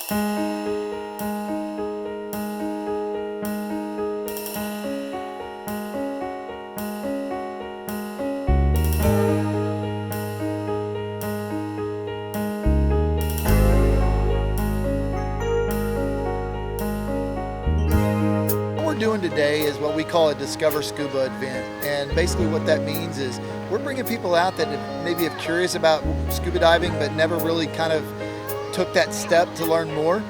What we're doing today is what we call a Discover Scuba Event, and basically what that means is we're bringing people out that maybe are curious about scuba diving but never really kind of took that step to learn more.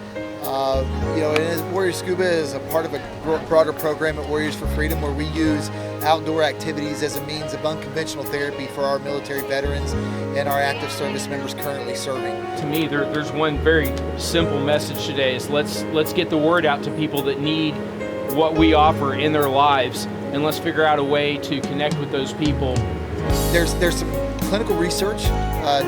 And Warrior Scuba is a part of a broader program at Warriors for Freedom where we use outdoor activities as a means of unconventional therapy for our military veterans and our active service members currently serving. To me, there's one very simple message today: is let's get the word out to people that need what we offer in their lives, and let's figure out a way to connect with those people. There's some clinical research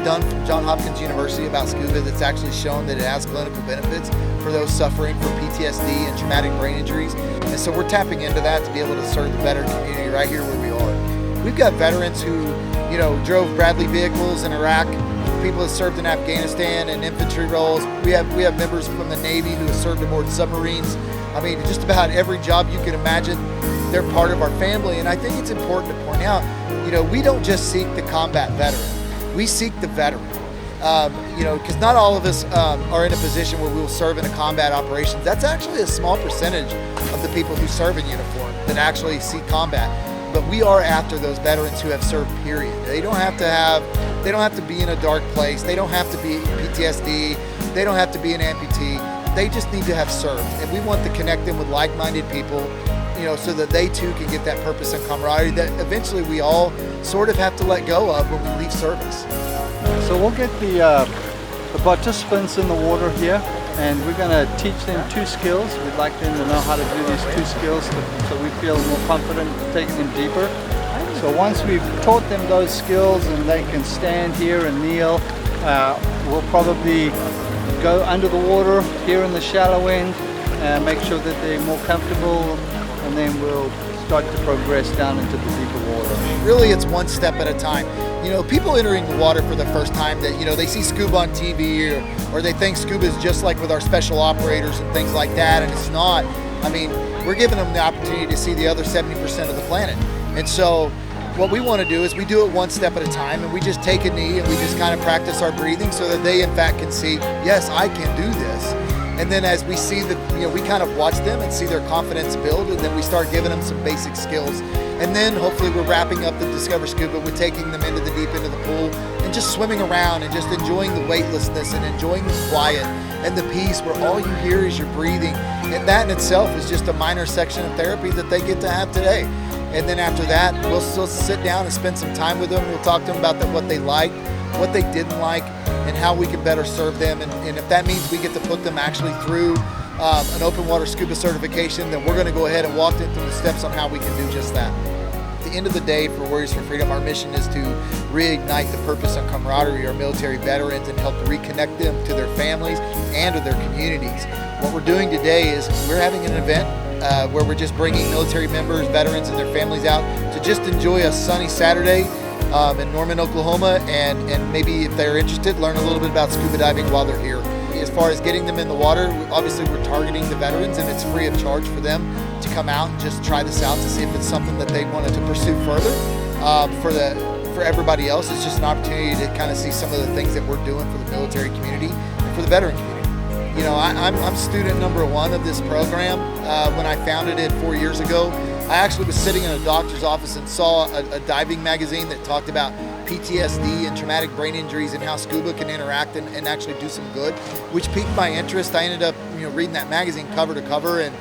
done from Johns Hopkins University about scuba that's actually shown that it has clinical benefits for those suffering from PTSD and traumatic brain injuries. And so we're tapping into that to be able to serve the veteran community right here where we are. We've got veterans who, drove Bradley vehicles in Iraq, people that served in Afghanistan in infantry roles. We have members from the Navy who have served aboard submarines. I mean, just about every job you can imagine, they're part of our family. And I think it's important to point out, we don't just seek the combat veteran. We seek the veteran. Because not all of us are in a position where we will serve in a combat operation. That's actually a small percentage of the people who serve in uniform that actually see combat. But we are after those veterans who have served, period. They don't have to be in a dark place. They don't have to be PTSD. They don't have to be an amputee. They just need to have served. And we want to connect them with like-minded people, so that they too can get that purpose and camaraderie that eventually we all sort of have to let go of when we leave service. So we'll get the participants in the water here, and we're going to teach them 2 skills. We'd like them to know how to do these 2 skills so we feel more confident taking them deeper. So once we've taught them those skills and they can stand here and kneel, we'll probably go under the water here in the shallow end and make sure that they're more comfortable, and then we'll start to progress down into the deeper water. Really, it's one step at a time. People entering the water for the first time that, they see scuba on TV or they think scuba is just like with our special operators and things like that, and it's not. I mean, we're giving them the opportunity to see the other 70% of the planet. And so what we want to do is we do it one step at a time, and we just take a knee and we just kind of practice our breathing so that they in fact can see, yes, I can do this. And then as we see that, we kind of watch them and see their confidence build, and then we start giving them some basic skills. And then hopefully we're wrapping up the Discover Scuba with taking them into the deep end of the pool and just swimming around and just enjoying the weightlessness and enjoying the quiet and the peace where all you hear is your breathing. And that in itself is just a minor section of therapy that they get to have today. And then after that, we'll still sit down and spend some time with them. We'll talk to them about what they liked, what they didn't like, and how we can better serve them. And if that means we get to put them actually through an open water scuba certification, then we're going to go ahead and walk them through the steps on how we can do just that. At the end of the day, for Warriors for Freedom, our mission is to reignite the purpose and camaraderie of our military veterans and help to reconnect them to their families and to their communities. What we're doing today is we're having an event where we're just bringing military members, veterans, and their families out to just enjoy a sunny Saturday in Norman, Oklahoma, and maybe if they're interested, learn a little bit about scuba diving while they're here. As far as getting them in the water, obviously we're targeting the veterans, and it's free of charge for them to come out and just try this out to see if it's something that they wanted to pursue further. For everybody else, it's just an opportunity to kind of see some of the things that we're doing for the military community and for the veteran community. I'm student number 1 of this program. When I founded it 4 years ago, I actually was sitting in a doctor's office and saw a diving magazine that talked about PTSD and traumatic brain injuries and how scuba can interact and actually do some good, which piqued my interest. I ended up reading that magazine cover to cover and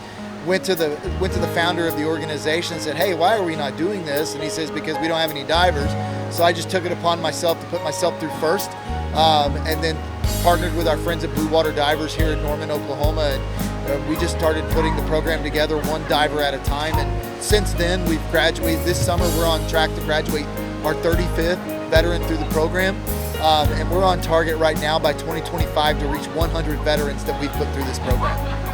went to the founder of the organization and said, hey, why are we not doing this? And he says, because we don't have any divers. So I just took it upon myself to put myself through first, and then partnered with our friends at Blue Water Divers here in Norman, Oklahoma, and we just started putting the program together one diver at a time. And since then, we've graduated. This summer, we're on track to graduate our 35th veteran through the program, and we're on target right now by 2025 to reach 100 veterans that we've put through this program.